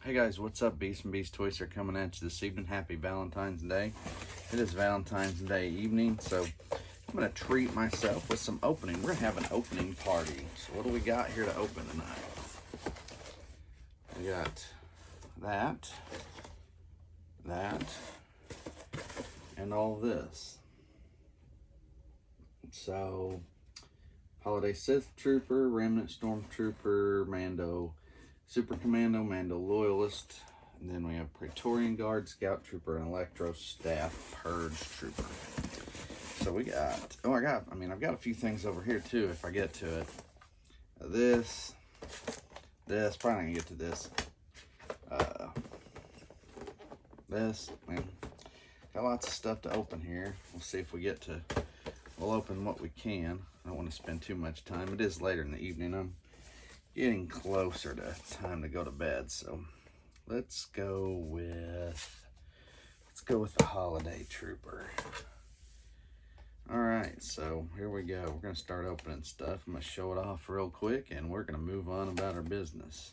Hey guys, what's up? Beast and Beast Toys are coming at you this evening. Happy Valentine's Day. It is Valentine's Day evening, so I'm going to treat myself with some opening. We're going to have an opening party. So what do we got here to open tonight? We got that, and all this. So, Holiday Sith Trooper, Remnant Stormtrooper, Mando Super Commando, Mando Loyalist, and then we have Praetorian Guard, Scout Trooper, and Electro Staff Purge Trooper. So we got, I've got a few things over here too if I get to it. This, probably not gonna get to this. Got lots of stuff to open here. We'll see if we get to, we'll open what we can. I don't want to spend too much time. It is later in the evening. I'm getting closer to time to go to bed, so let's go with the Holiday Trooper. All right, so here we go. We're gonna start opening stuff. I'm gonna show it off real quick, and we're gonna move on about our business.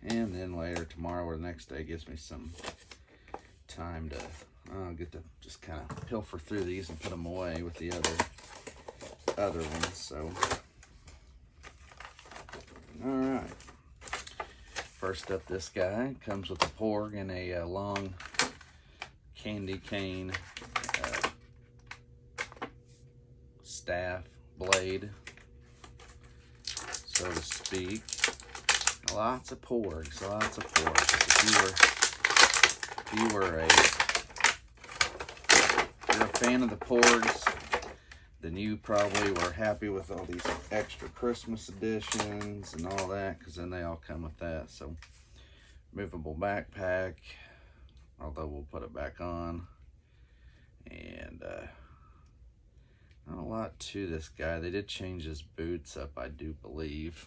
And then later, tomorrow or the next day, gives me some time to get to just kind of pilfer through these and put them away with the other ones. So. Alright, first up, this guy comes with a Porg and a long candy cane staff blade, so to speak. Lots of Porgs. If you're a fan of the Porgs, then you probably were happy with all these extra Christmas editions and all that, because then they all come with that. So, movable backpack, although we'll put it back on. And not a lot to this guy. They did change his boots up, I do believe.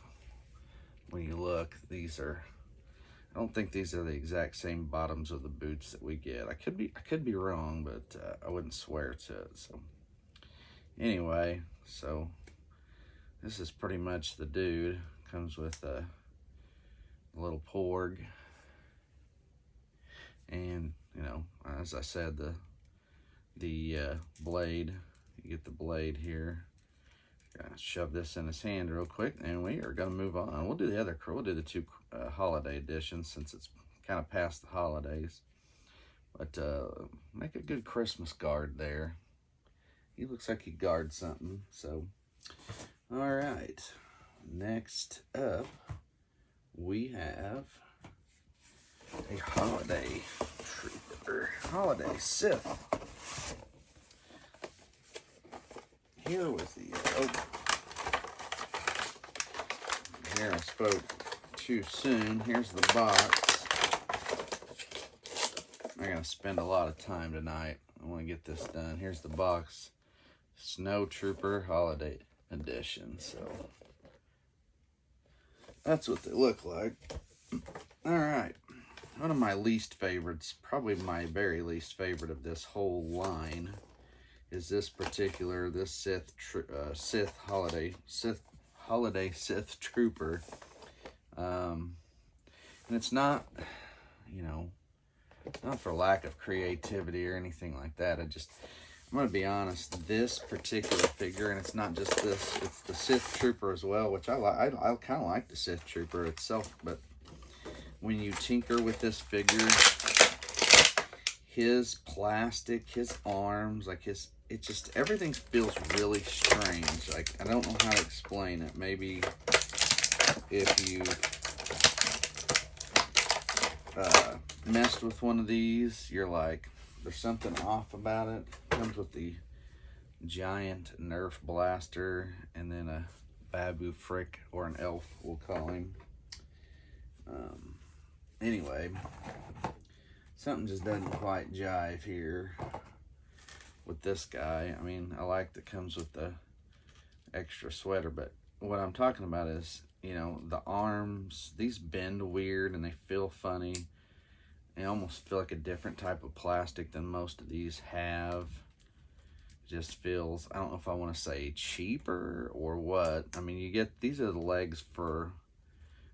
When you look, I don't think these are the exact same bottoms of the boots that we get. I could be wrong, but I wouldn't swear to it. So. Anyway, so this is pretty much the dude. Comes with a little Porg, and you know, as I said, the blade. You get the blade here. Gonna shove this in his hand real quick, and we are gonna move on. We'll do the two holiday editions since it's kind of past the holidays. But make a good Christmas guard there. He looks like he guards something, so. All right, next up, we have a Holiday Trooper, Holiday Sith. Here was the, here I spoke too soon. Here's the box. I'm gonna spend a lot of time tonight. I wanna get this done. Here's the box. Snow Trooper Holiday Edition. So that's what they look like. All right, one of my least favorites, probably my very least favorite of this whole line, is this Sith Holiday Sith Trooper. And it's not, you know, not for lack of creativity or anything like that. I'm going to be honest, this particular figure, and it's not just this, it's the Sith Trooper as well, which I kind of like the Sith Trooper itself, but when you tinker with this figure, his plastic, his arms, like everything feels really strange. Like, I don't know how to explain it. Maybe if you messed with one of these, you're like, there's something off about it. Comes with the giant Nerf blaster, and then a Babu Frick, or an elf, we'll call him. Anyway, something just doesn't quite jive here with this guy. I mean, I like that comes with the extra sweater, but what I'm talking about is, you know, the arms, these bend weird and they feel funny. They almost feel like a different type of plastic than most of these have. Just feels, I don't know if I want to say cheaper or what. I mean, these are the legs for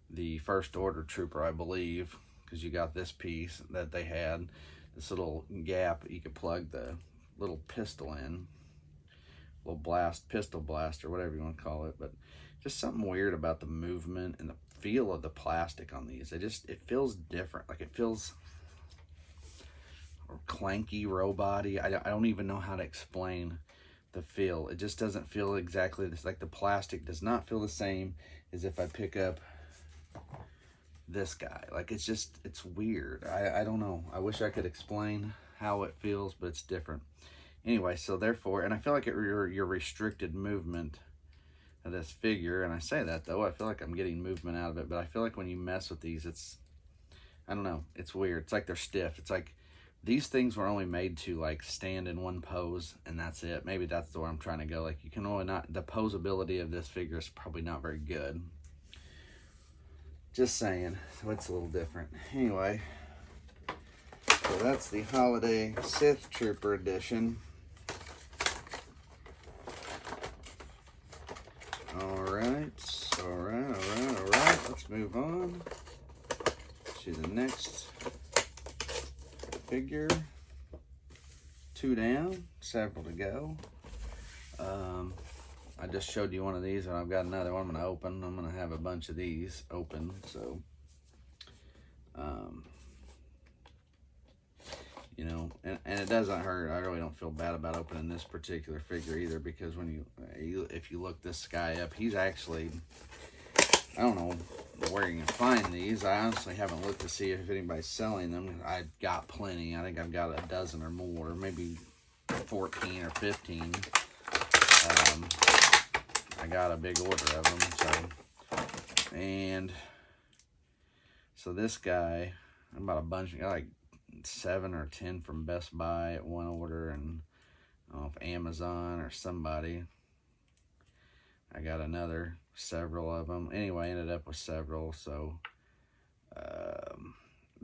the First Order Trooper, I believe, because you got this piece that they had, this little gap you could plug the little pistol in, little pistol blast, or whatever you want to call it. But just something weird about the movement and the feel of the plastic on these. It feels different. Like it feels clanky, robot-y. I don't even know how to explain the feel. It just doesn't feel exactly this. Like the plastic does not feel the same as if I pick up this guy. Like it's weird. I don't know. I wish I could explain how it feels, but it's different. Anyway, so therefore, and I feel like your restricted movement of this figure, and I say that though, I feel like I'm getting movement out of it, but I feel like when you mess with these, I don't know, it's weird. It's like they're stiff. It's like these things were only made to like stand in one pose, and that's it. Maybe that's where I'm trying to go. Like you can only the posability of this figure is probably not very good. Just saying, so it's a little different. Anyway, so that's the Holiday Sith Trooper Edition. Alright, let's move on to the next figure. 2 down, several to go. I just showed you one of these, and I've got another one I'm going to open. I'm going to have a bunch of these open, so you know, and it doesn't hurt. I really don't feel bad about opening this particular figure either, because when if you look this guy up, he's actually, I don't know where you can find these. I honestly haven't looked to see if anybody's selling them. I got plenty. I think I've got a dozen or more, maybe 14 or 15. I got a big order of them, so this guy, I bought a bunch. I got like 7 or 10 from Best Buy at one order, and I don't know if Amazon or somebody. I got several of them. Anyway, I ended up with several. So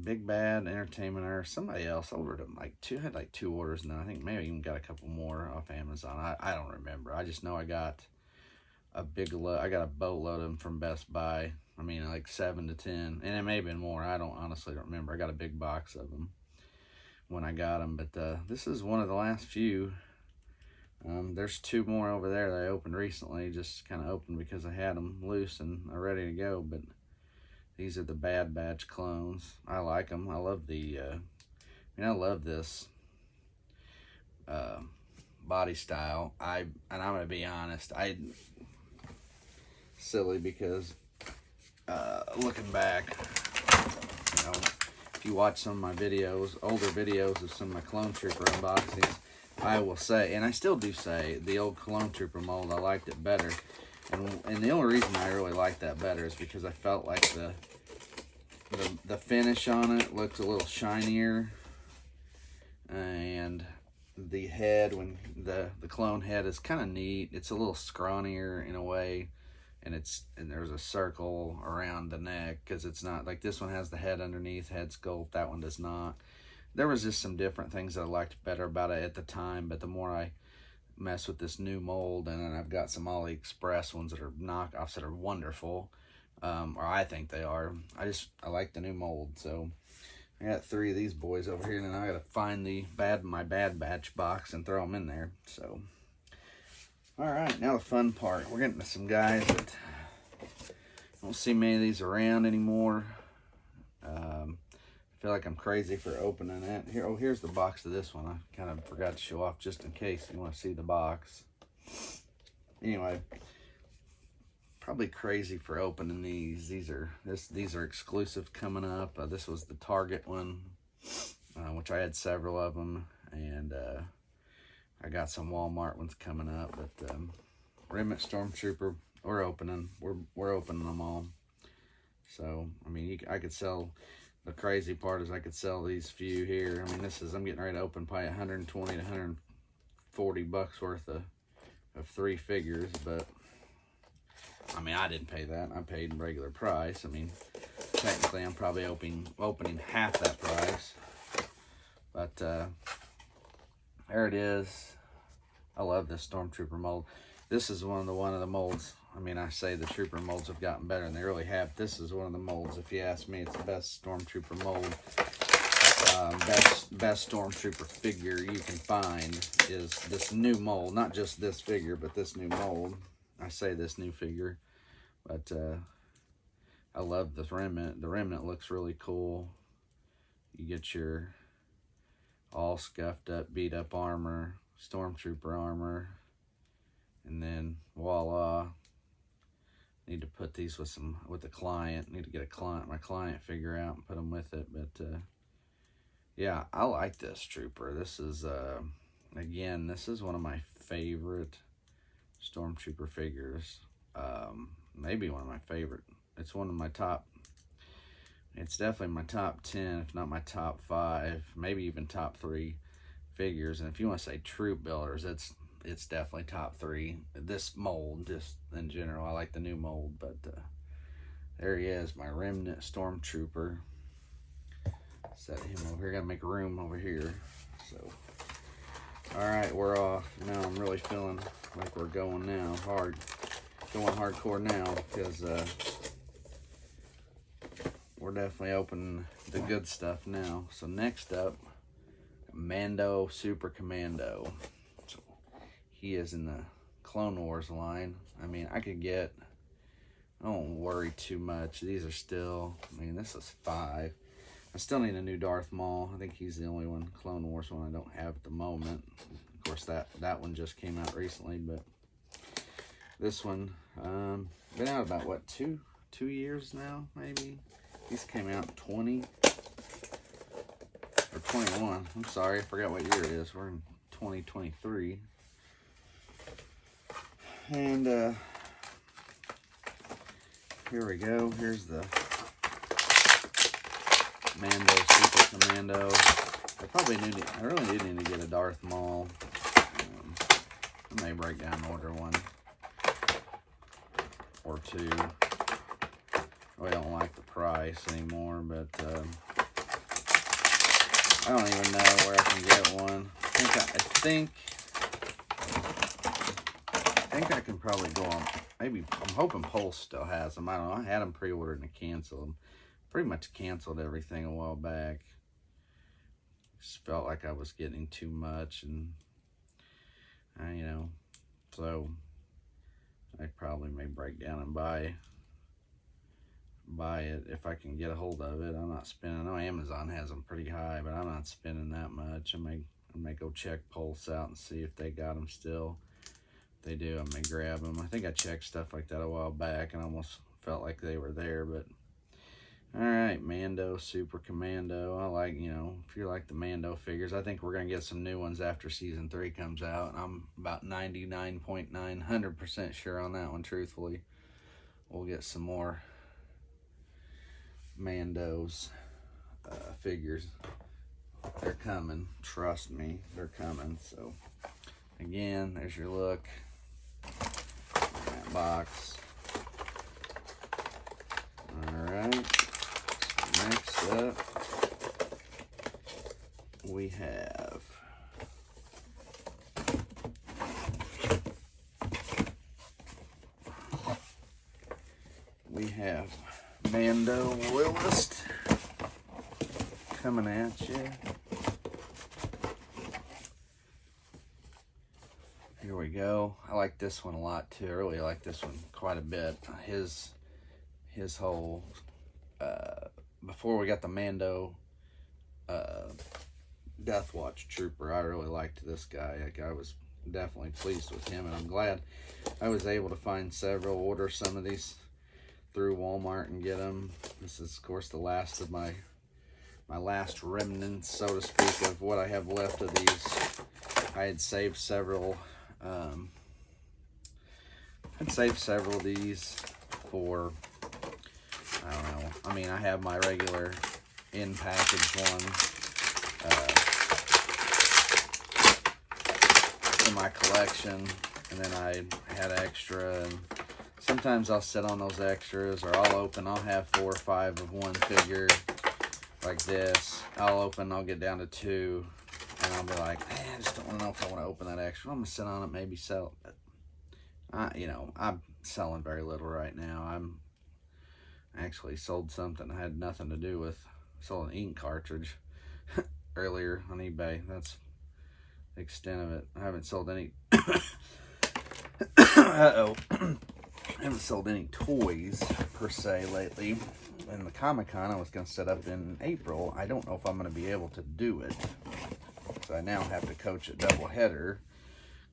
Big Bad Entertainment, or somebody else ordered them. Had like 2 orders, and then I think maybe even got a couple more off Amazon. I don't remember. I just know I got a boatload of them from Best Buy. I mean, like 7 to 10, and it may have been more. I honestly don't remember. I got a big box of them when I got them, but this is one of the last few. There's 2 more over there that I opened recently, just kind of opened because I had them loose and are ready to go. But these are the Bad Batch clones. I like them. I love I love this body style. And I'm gonna be honest, silly because looking back, you know, if you watch some of my videos, older videos of some of my Clone Trooper unboxings, I will say, and I still do say, the old Clone Trooper mold, I liked it better. And the only reason I really liked that better is because I felt like the finish on it looked a little shinier, and the head, when the clone head is kind of neat. It's a little scrawnier in a way, and there's a circle around the neck, because it's not like this one has the head underneath, head sculpt. That one does not. There was just some different things that I liked better about it at the time, but the more I mess with this new mold, and then I've got some AliExpress ones that are knockoffs that are wonderful, or I think they are. I like the new mold. So I got 3 of these boys over here, and then I gotta find my Bad Batch box and throw them in there. So, all right, now the fun part. We're getting to some guys that don't see many of these around anymore. I feel like I'm crazy for opening it. Here's the box of this one. I kind of forgot to show off just in case you want to see the box. Anyway, probably crazy for opening these. These are exclusive coming up. This was the Target one, which I had several of them, and I got some Walmart ones coming up. But Remnant Stormtrooper, we're opening them all. So I mean, I could sell. The crazy part is I could sell these few here. I mean, I'm getting ready to open probably 120 to 140 bucks worth of 3 figures, but I mean, I didn't pay that. I paid regular price. I mean, technically I'm probably opening half that price, but there it is. I love this Stormtrooper mold. This is one of the molds I mean, I say the Trooper molds have gotten better, and they really have. This is one of the molds, if you ask me, it's the best Stormtrooper mold. Best Stormtrooper figure you can find is this new mold. Not just this figure, but this new mold. I say this new figure, but I love the Remnant. The Remnant looks really cool. You get your all scuffed up, beat up armor, Stormtrooper armor, and then voila. Need to put these with the client. Need to get my client figure out and put them with it. But yeah, I like this Trooper. This is again, this is one of my favorite Stormtrooper figures. Maybe one of my favorite. It's one of my top. It's definitely my top 10, if not my top 5, maybe even top 3 figures. And if you want to say troop builders, it's definitely top 3. This mold, just in general, I like the new mold. But there he is, my Remnant Stormtrooper. Set him over here. Gotta make room over here. So, all right, we're off. Now I'm really feeling like we're going now going hardcore now, because we're definitely opening the good stuff now. So next up, Mando Super Commando. So he is in the Clone Wars line. I mean, I don't worry too much. These are still, I mean, this is 5. I still need a new Darth Maul. I think he's the only one, Clone Wars one, I don't have at the moment. Of course, that one just came out recently, but this one, been out about, what, two years now, maybe? These came out in 20 or 21. I'm sorry, I forgot what year it is. We're in 2023. And here we go. Here's the Mando Super Commando. I really do need to get a Darth Maul. I may break down and order one or two. I don't like the price anymore, but I don't even know where I can get one. I think I can probably go on. Maybe I'm hoping Pulse still has them. I don't know. I had them pre-ordered and canceled them. Pretty much canceled everything a while back. Just felt like I was getting too much, and so I probably may break down and buy it if I can get a hold of it. I'm not spending. I know Amazon has them pretty high, but I'm not spending that much. I may go check Pulse out and see if they got them still. If they do, I may grab them. I think I checked stuff like that a while back and almost felt like they were there. But all right, Mando Super Commando. I like, if you like the Mando figures, I think we're gonna get some new ones after season 3 comes out. I'm about 99.900% sure on that one. Truthfully, we'll get some more Mando's figures. They're coming, trust me, they're coming. So again, there's your look in that box. All right, next up we have Mando Loyalist coming at you. Here we go. I like this one a lot too. I really like this one quite a bit. His whole before we got the Mando Death Watch Trooper, I really liked this guy. Like, I was definitely pleased with him, and I'm glad I was able to find several, order some of these through Walmart and get them. This is, of course, the last of my last remnants, so to speak, of what I have left of these. I had saved several. I'd saved several of these for, I don't know. I mean, I have my regular in package one in my collection, and then I had extra, and sometimes I'll sit on those extras, or I'll have 4 or 5 of one figure like this. I'll get down to 2, and I'll be like, man, I just don't know if I want to open that extra. I'm gonna sit on it, maybe sell it. But I'm selling very little right now. I'm actually sold something I had nothing to do with. Sold an ink cartridge earlier on eBay. That's the extent of it. I haven't sold any. Uh-oh. I haven't sold any toys per se lately. In the Comic-Con I was going to set up in April, I don't know if I'm going to be able to do it. So I now have to coach a doubleheader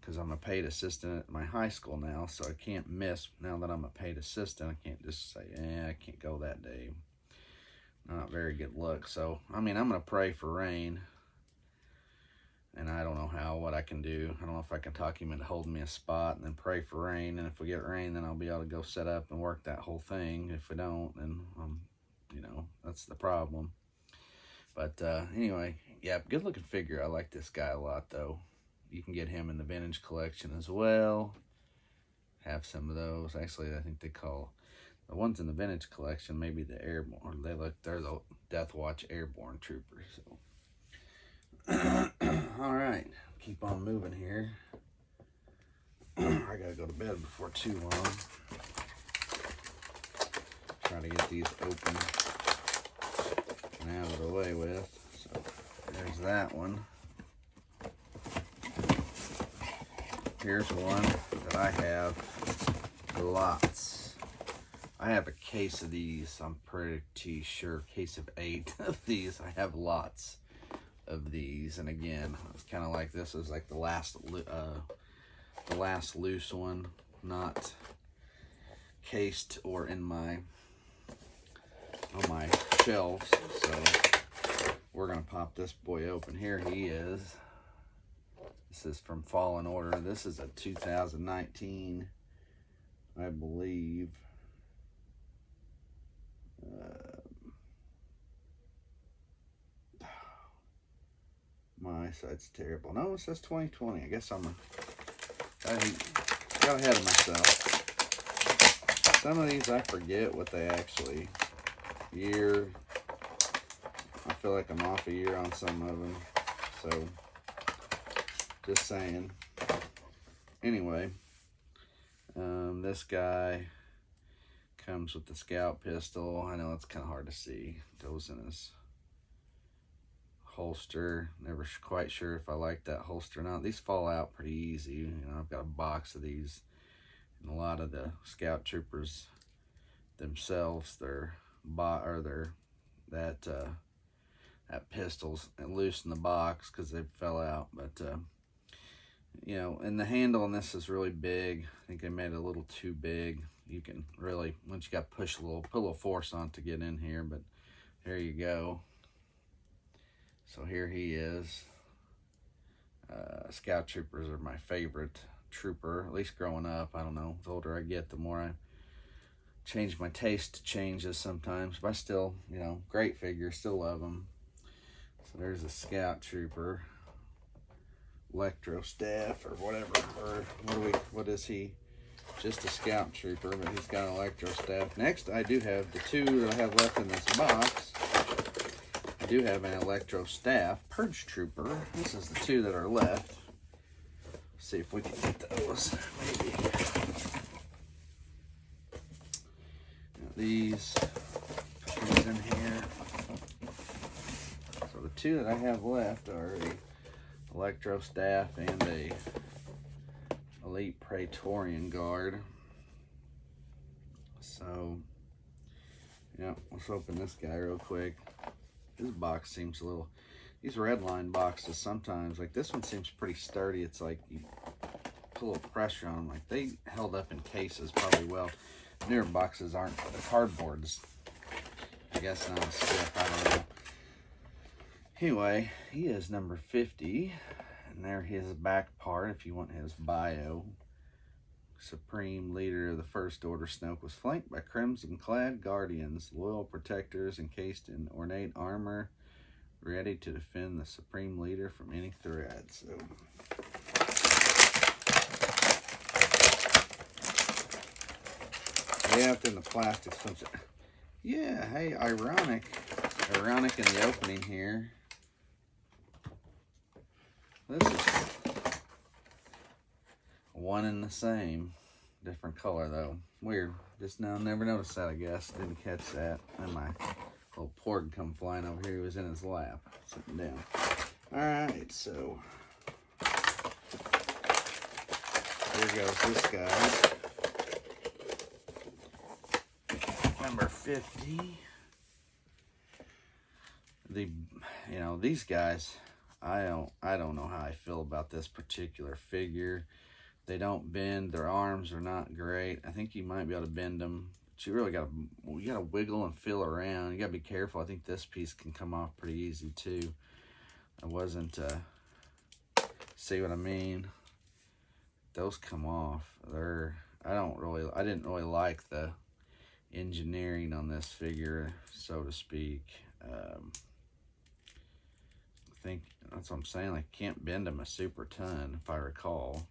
because I'm a paid assistant at my high school now, so I can't miss. Now that I'm a paid assistant, I can't just say, I can't go that day. Not very good luck. So, I mean, I'm going to pray for rain. And I don't know what I can do. I don't know if I can talk him into holding me a spot and then pray for rain. And if we get rain, then I'll be able to go set up and work that whole thing. If we don't, then, that's the problem. But anyway, yeah, good looking figure. I like this guy a lot, though. You can get him in the vintage collection as well. Have some of those. Actually, I think they call the ones in the vintage collection maybe the Airborne. They're the Death Watch Airborne Troopers. So. All right, keep on moving here. I gotta go to bed before too long. Try to get these open and out of the way with. So there's that one. Here's one that I have lots. I have a case of these. I'm pretty sure, case of 8 of these. I have lots of these, and again, it's kind of like this is like the last loose one, not cased or in on my shelves. So we're gonna pop this boy open. Here he is. This is from Fallen Order. This is a 2019, I believe. My eyesight's terrible. No, it says 2020. I guess I got ahead of myself. Some of these I forget what they actually year. I feel like I'm off a year on some of them. So, just saying. Anyway, this guy comes with the scout pistol. I know it's kind of hard to see. It goes in his holster. Never quite sure if I like that holster or not. These fall out pretty easy. I've got a box of these, and a lot of the scout troopers themselves, that pistol's loose in the box because they fell out. But and the handle on this is really big. I think they made it a little too big. You can really, once you got to put a little force on to get in here. But there you go. So here he is. Scout troopers are my favorite trooper, at least growing up. I don't know, the older I get, the more I change my taste changes sometimes. But I still, great figure, still love them. So there's a scout trooper. Electro staff or whatever, or what is he? Just a scout trooper, but he's got an electro staff. Next, I do have the 2 that I have left in this box. I do have an electro staff purge trooper. This is the 2 that are left. Let's see if we can get those. Maybe. Now these, put these in here. So the 2 that I have left are a electro staff and a elite Praetorian guard. So let's open this guy real quick. This box seems a little, these Redline boxes sometimes, like this one seems pretty sturdy. It's like you put a little pressure on them, like they held up in cases probably well. Newer boxes aren't, the cardboard's I guess not as stiff, I don't know. Anyway, he is number 50, and there his back part if you want his bio. Supreme leader of the First Order, Snoke was flanked by crimson-clad guardians, loyal protectors encased in ornate armor, ready to defend the Supreme Leader from any threat. So, yeah, in the plastic. Yeah, hey, ironic in the opening here. This is one and the same. different color though. Weird. Just now, never noticed that, I guess. Didn't catch that. And my little porg come flying over here. He was in his lap, sitting down. Alright, so here goes this guy. Number 50. These guys, I don't know how I feel about this particular figure. They don't bend. Their arms are not great. I think you might be able to bend them, but you really gotta wiggle and feel around. You gotta be careful. I think this piece can come off pretty easy too. I wasn't see what I mean? Those come off. I didn't really like the engineering on this figure, so to speak. I think that's what I'm saying. Like, can't bend them a super ton, if I recall.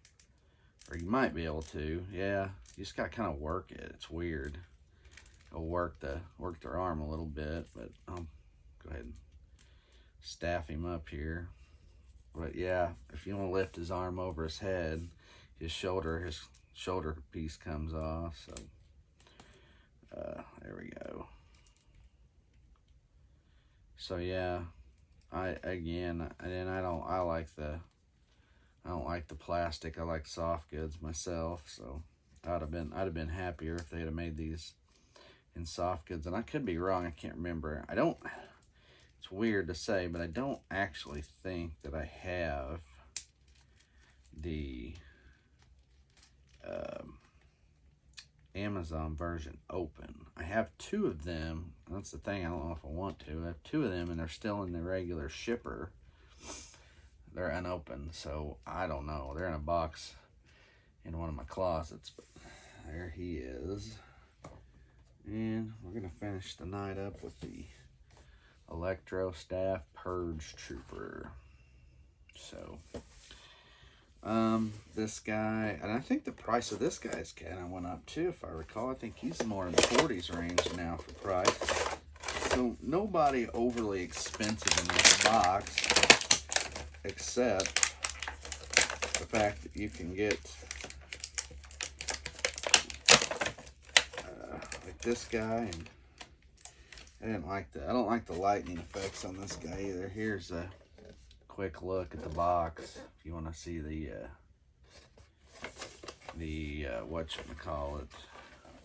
Or you might be able to. Yeah, you just gotta kind of work it. It's weird. I'll work their arm a little bit, but I'll go ahead and staff him up here. But yeah, if you want to lift his arm over his head, his shoulder piece comes off. So there we go. So yeah, I don't like the plastic. I like soft goods myself, so I'd have been happier if they'd have made these in soft goods. And I could be wrong. I can't remember. It's weird to say, but I don't actually think that I have the Amazon version open. I have 2 of them. That's the thing. I don't know if I want to. I have 2 of them, and they're still in the regular shipper. They're unopened, so I don't know. They're in a box in one of my closets, but there he is. And we're gonna finish the night up with the Electro Staff Purge Trooper. So this guy, and I think the price of this guy's kind of went up too, if I recall. I think he's more in the 40s range now for price. So nobody overly expensive in this box, except the fact that you can get like this guy. And I don't like the lightning effects on this guy either. Here's a quick look at the box if you want to see the whatchamacallit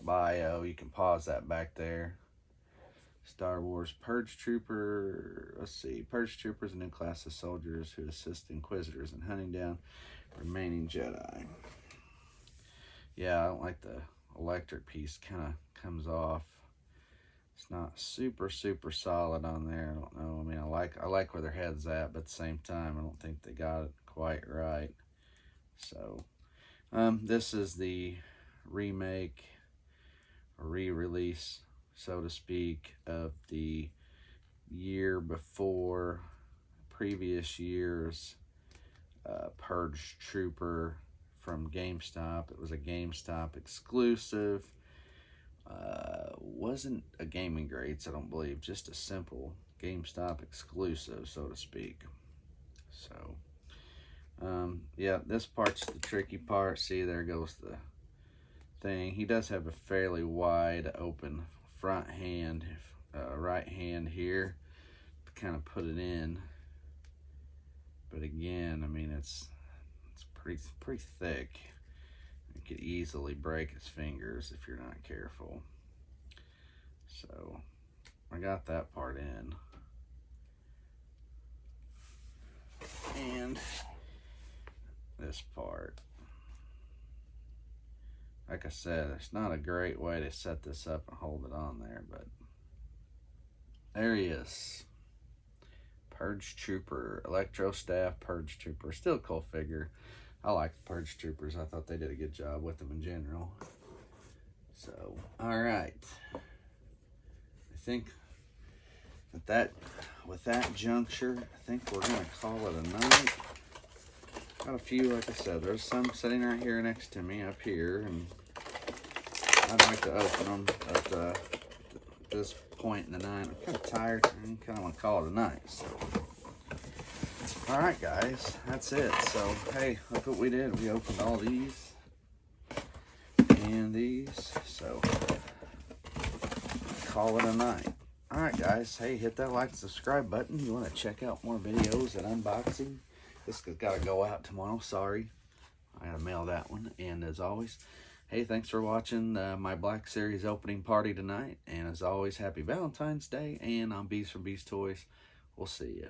bio. You can pause that back there. Star Wars Purge Trooper. Let's see. Purge Trooper is a new class of soldiers who assist Inquisitors in hunting down remaining Jedi. Yeah, I don't like the electric piece. Kind of comes off. It's not super solid on there. I don't know. I mean, I like where their head's at, but at the same time, I don't think they got it quite right. So, this is the remake or re-release, so to speak, of the year before, previous year's Purge Trooper from GameStop. It was a GameStop exclusive. Wasn't a Gaming Greats, I don't believe, just a simple GameStop exclusive, so to speak. So yeah, this part's the tricky part. See, there goes the thing. He does have a fairly wide open front hand, right hand here to kind of put it in, but again, I mean, it's pretty thick. You could easily break his fingers if you're not careful. So I got that part in. And this part, like I said, it's not a great way to set this up and hold it on there, but there he is. Purge Trooper, Electro Staff Purge Trooper. Still a cool figure. I like the Purge Troopers. I thought they did a good job with them in general. So, alright. I think with that juncture, I think we're going to call it a night. Got a few, like I said, there's some sitting right here next to me up here, and I'd like to open them, but at this point in the night, I'm kind of tired, and kind of want to call it a night. So, all right, guys, that's it. So, hey, look what we did. We opened all these, these. So call it a night. Alright guys, hey, hit that like and subscribe button. You want to check out more videos and unboxing? This has got to go out tomorrow, sorry. I gotta mail that one. And as always, hey, thanks for watching my Black Series opening party tonight. And as always, happy Valentine's Day. And I'm Bees from Bees Toys. We'll see you.